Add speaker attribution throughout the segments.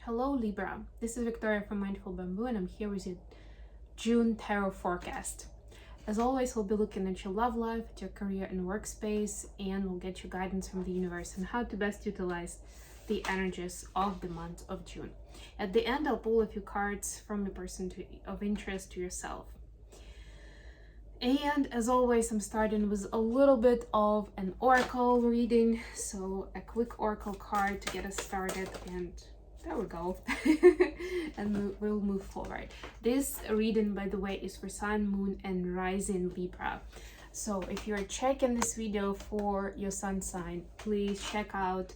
Speaker 1: Hello Libra, this is Victoria from Mindful Bamboo and I'm here with your June Tarot Forecast. As always, we'll be looking at your love life, at your career and workspace, and we'll get you guidance from the universe on how to best utilize the energies of the month of June. At the end, I'll pull a few cards from the person of interest to yourself. And as always, I'm starting with a little bit of an oracle reading. So a quick oracle card to get us started, and there we go. And we'll move forward. This reading, by the way, is for Sun, Moon, and Rising Libra. So if you're checking this video for your sun sign, please check out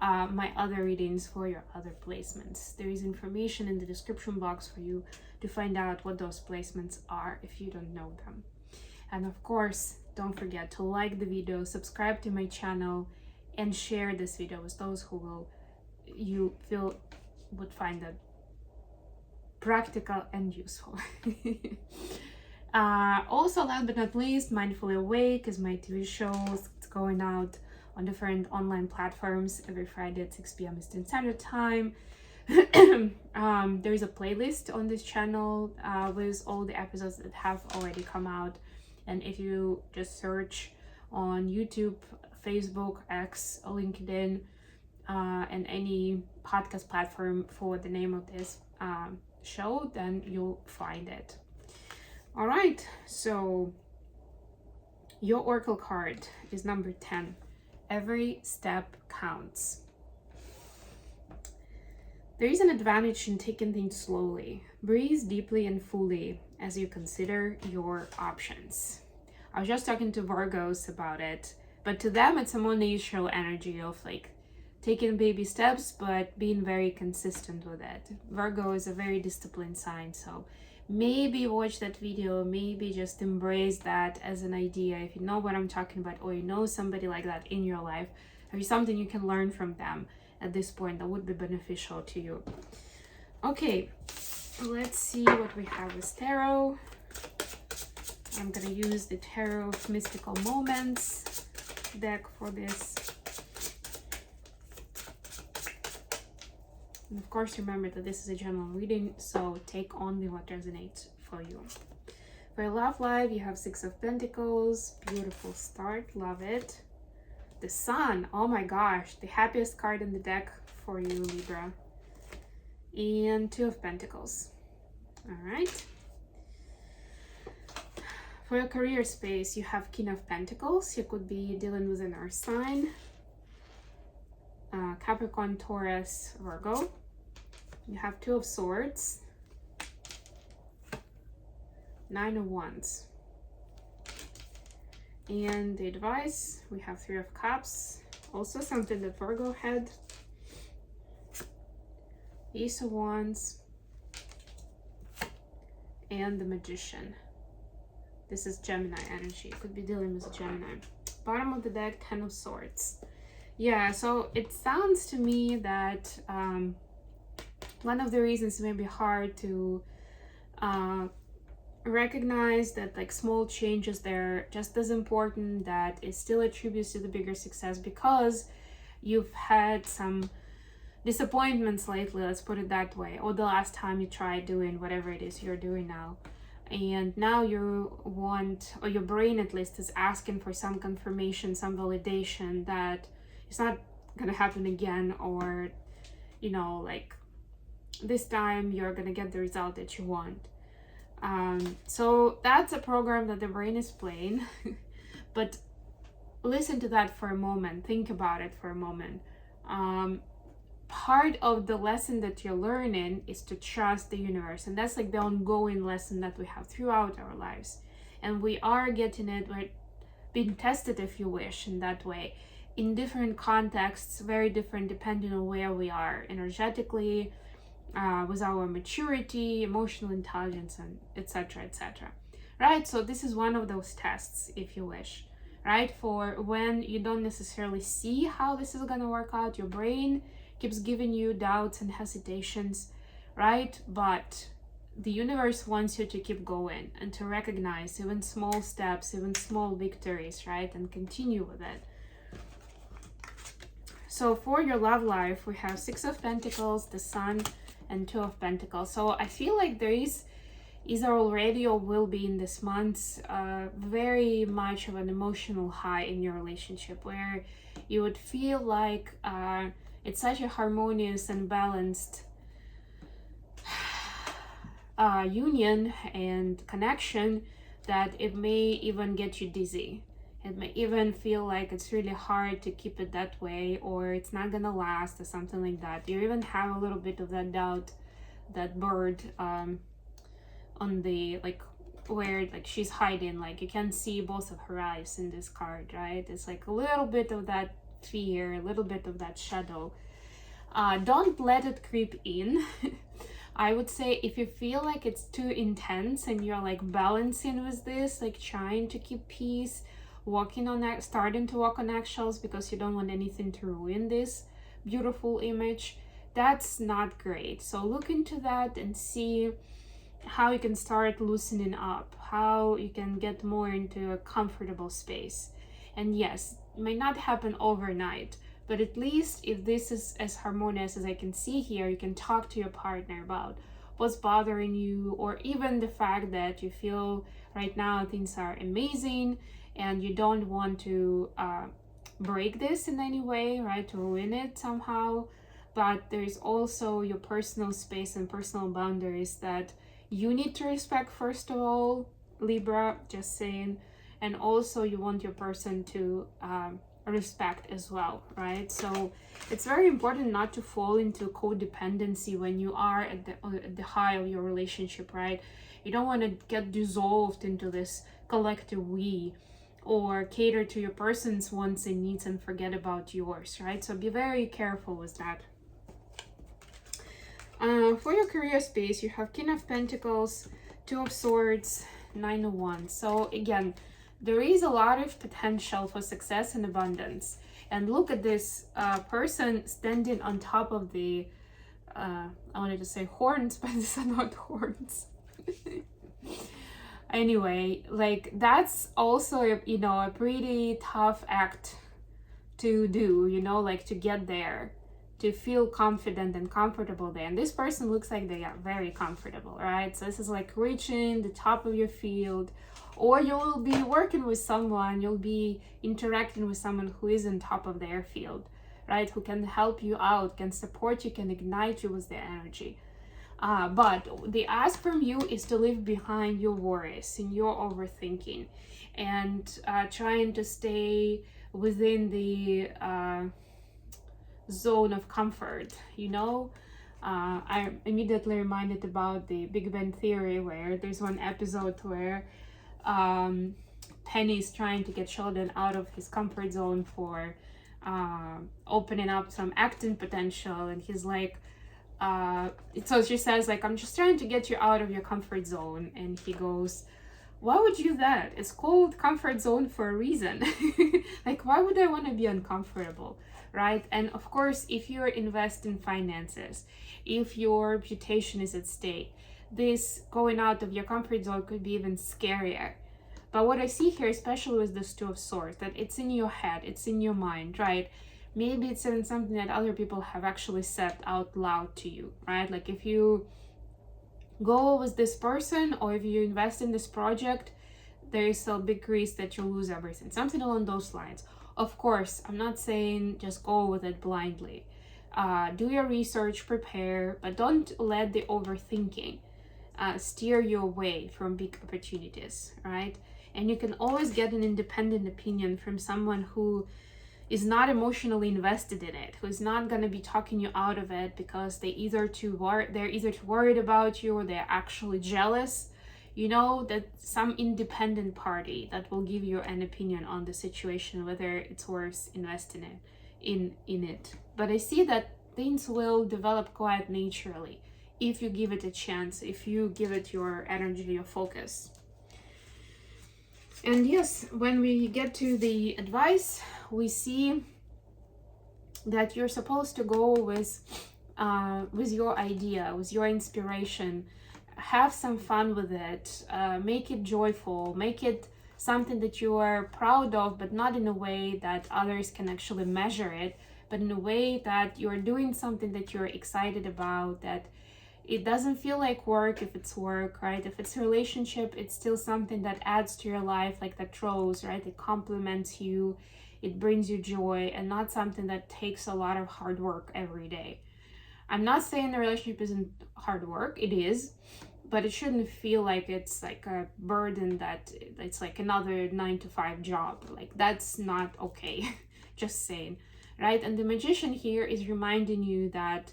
Speaker 1: my other readings for your other placements. There is information in the description box for you to find out what those placements are if you don't know them. And of course, don't forget to like the video, subscribe to my channel, and share this video with those who you feel would find it practical and useful. Also, last but not least, Mindfully Awake is my TV show. It's going out on different online platforms every Friday at 6 p.m. Eastern Standard Time. There is a playlist on this channel with all the episodes that have already come out. And if you just search on YouTube, Facebook, X, LinkedIn, and any podcast platform for the name of this show, then you'll find it. All right, so your oracle card is number 10. Every step counts. There is an advantage in taking things slowly. Breathe deeply and fully as you consider your options. I was just talking to Virgos about it, but to them it's a more natural energy of like taking baby steps, but being very consistent with it. Virgo is a very disciplined sign, so maybe watch that video, maybe just embrace that as an idea. If you know what I'm talking about, or you know somebody like that in your life, or something you can learn from them at this point that would be beneficial to you. Okay, let's see what we have with tarot. I'm gonna use the Tarot of Mystical Moments deck for this. And of course, remember that this is a general reading, so take only what resonates for you. For your love life, you have 6 of Pentacles. Beautiful start, love it. The Sun, oh my gosh, the happiest card in the deck for you, Libra. And 2 of Pentacles. All right. For your career space, you have King of Pentacles. You could be dealing with an earth sign. Capricorn, Taurus, Virgo. You have 2 of Swords. 9 of Wands. And the advice, we have 3 of Cups. Also something that Virgo had. Ace of Wands. And the Magician. This is Gemini energy. You could be dealing with a Gemini. Bottom of the deck, 10 of Swords. Yeah, so it sounds to me that one of the reasons it may be hard to recognize that like small changes there just as important, that it still attributes to the bigger success because you've had some disappointments lately, let's put it that way, or the last time you tried doing whatever it is you're doing now. And now you want, or your brain at least is asking for some confirmation, some validation that it's not gonna happen again, or you know, like this time you're gonna get the result that you want. So that's a program that the brain is playing. But listen to that for a moment, think about it for a moment. Part of the lesson that you're learning is to trust the universe, and that's like the ongoing lesson that we have throughout our lives, and we are getting it, we're being tested, if you wish, in that way, in different contexts, very different depending on where we are energetically, with our maturity, emotional intelligence, and etc, etc, right? So this is one of those tests, if you wish, right? For when you don't necessarily see how this is gonna work out, your brain keeps giving you doubts and hesitations, right? But the universe wants you to keep going and to recognize even small steps, even small victories, right? And continue with it. So for your love life, we have Six of Pentacles, the Sun, and Two of Pentacles. So I feel like there is either already or will be in this month very much of an emotional high in your relationship, where you would feel like it's such a harmonious and balanced union and connection that it may even get you dizzy. It may even feel like it's really hard to keep it that way, or it's not gonna last, or something like that. You even have a little bit of that doubt, that bird on the, like, where like she's hiding, like you can see both of her eyes in this card, right? It's like a little bit of that fear, a little bit of that shadow. Don't let it creep in. I would say if you feel like it's too intense and you're like balancing with this, like trying to keep peace, starting to walk on eggshells because you don't want anything to ruin this beautiful image, that's not great. So look into that and see how you can start loosening up, how you can get more into a comfortable space. And yes, it may not happen overnight, but at least if this is as harmonious as I can see here, you can talk to your partner about what's bothering you, or even the fact that you feel right now things are amazing and you don't want to break this in any way, right, to ruin it somehow. But there's also your personal space and personal boundaries that you need to respect, first of all, Libra, just saying. And also you want your person to respect as well, right? So it's very important not to fall into codependency when you are at the high of your relationship, right? You don't want to get dissolved into this collective we, or cater to your person's wants and needs and forget about yours, right? So be very careful with that. For your career space, you have King of Pentacles, Two of Swords, Nine of Wands. So again, there is a lot of potential for success and abundance. And look at this person standing on top of the, I wanted to say horns, but these are not horns. Anyway, like that's also, a pretty tough act to do, like to get there, to feel confident and comfortable there. And this person looks like they are very comfortable, right? So this is like reaching the top of your field, or you'll be working with someone, you'll be interacting with someone who is on top of their field, right? Who can help you out, can support you, can ignite you with their energy. But the ask from you is to leave behind your worries and your overthinking, and trying to stay within the zone of comfort. I'm immediately reminded about the Big Bang Theory, where there's one episode where Penny is trying to get Sheldon out of his comfort zone for opening up some acting potential, and he's like, so she says, like, I'm just trying to get you out of your comfort zone, and he goes, why would you do that? It's called comfort zone for a reason. Like, why would I want to be uncomfortable, right? And of course, if you're investing finances, if your reputation is at stake, this going out of your comfort zone could be even scarier. But what I see here, especially with this Two of Swords, that it's in your head, it's in your mind, right? Maybe it's even something that other people have actually said out loud to you, right? Like if you go with this person, or if you invest in this project, there is a big risk that you lose everything, something along those lines. Of course, I'm not saying just go with it blindly. Do your research, prepare, but don't let the overthinking steer you away from big opportunities, right? And you can always get an independent opinion from someone who is not emotionally invested in it, who's not going to be talking you out of it because they're either too worried about you, or they're actually jealous. That some independent party that will give you an opinion on the situation, whether it's worth investing in it. But I see that things will develop quite naturally if you give it a chance, if you give it your energy, your focus. And yes, when we get to the advice, we see that you're supposed to go with your idea, with your inspiration. Have some fun with it. Make it joyful. Make it something that you are proud of, but not in a way that others can actually measure it, but in a way that you're doing something that you're excited about, that it doesn't feel like work if it's work, right? If it's a relationship, it's still something that adds to your life, like that grows, right? It complements you, it brings you joy, and not something that takes a lot of hard work every day. I'm not saying the relationship isn't hard work, it is, but it shouldn't feel like it's like a burden, that it's like another 9-to-5 job. Like, that's not okay. Just saying, right? And the Magician here is reminding you that,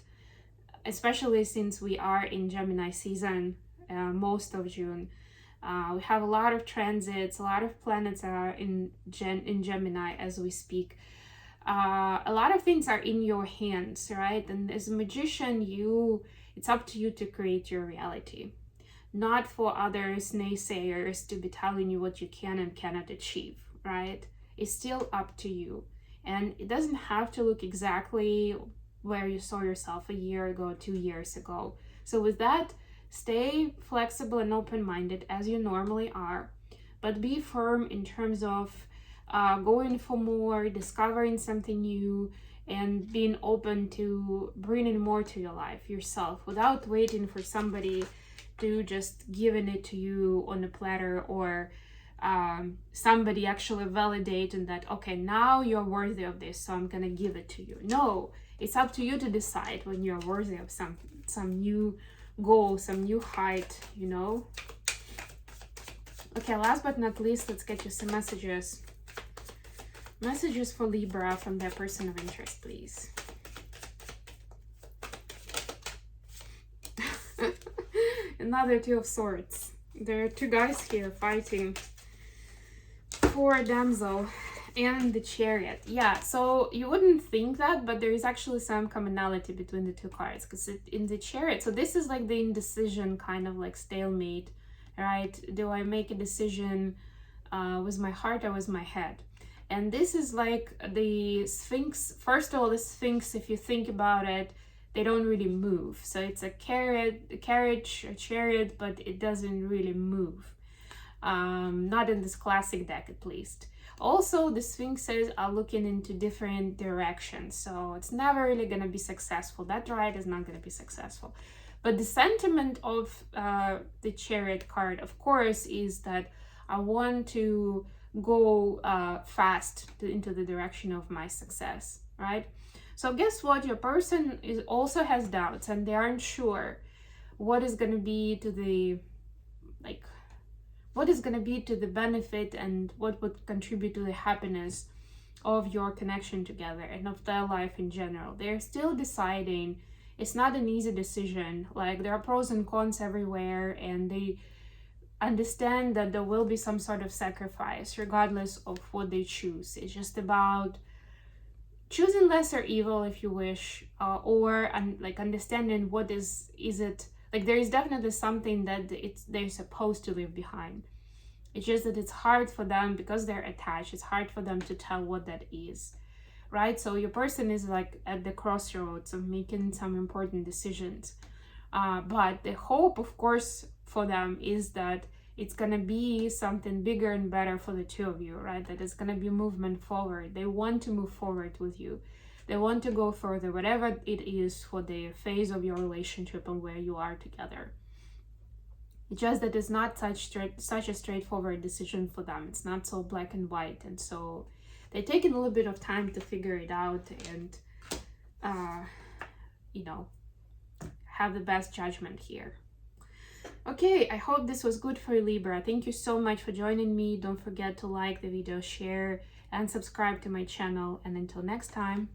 Speaker 1: especially since we are in Gemini season, most of June, we have a lot of transits, a lot of planets are in Gemini as we speak. A lot of things are in your hands, right? And as a magician, it's up to you to create your reality, not for others, naysayers, to be telling you what you can and cannot achieve, right? It's still up to you. And it doesn't have to look exactly where you saw yourself a year ago, 2 years ago. So with that, stay flexible and open-minded as you normally are, but be firm in terms of going for more, discovering something new, and being open to bringing more to your life yourself, without waiting for somebody to just giving it to you on a platter, or somebody actually validating that, okay, now you're worthy of this, so I'm gonna give it to you. No, it's up to you to decide when you're worthy of some new goal, some new height, you know. Okay, last but not least, let's get you some messages. Messages for Libra from their person of interest, please. Another Two of Swords. There are two guys here fighting for a damsel, and the Chariot. Yeah, so you wouldn't think that, but there is actually some commonality between the two cards, because in the Chariot, so this is like the indecision, kind of like stalemate, right? Do I make a decision with my heart or with my head? And this is like the Sphinx. First of all, the Sphinx, if you think about it, they don't really move. So it's a carriage, a chariot, but it doesn't really move. Not in this classic deck, at least. Also, the Sphinxes are looking into different directions, so it's never really going to be successful. That ride is not going to be successful. But the sentiment of the Chariot card, of course, is that I want to go fast into the direction of my success, right? So guess what? Your person also has doubts, and they aren't sure what is going to be to the, like, what is going to be to the benefit and what would contribute to the happiness of your connection together and of their life in general. They're still deciding. It's not an easy decision. Like, there are pros and cons everywhere, and they understand that there will be some sort of sacrifice regardless of what they choose. It's just about choosing lesser evil, if you wish, or like understanding what is it. Like, there is definitely something that they're supposed to leave behind. It's just that it's hard for them because they're attached. It's hard for them to tell what that is, right? So your person is like at the crossroads of making some important decisions. But the hope, of course, for them is that it's going to be something bigger and better for the two of you, right? That it's going to be movement forward. They want to move forward with you. They want to go further, whatever it is for the phase of your relationship and where you are together. It's just that it's not such a straightforward decision for them. It's not so black and white. And so they're taking a little bit of time to figure it out and, you know, have the best judgment here. Okay, I hope this was good for you, Libra. Thank you so much for joining me. Don't forget to like the video, share, and subscribe to my channel. And until next time.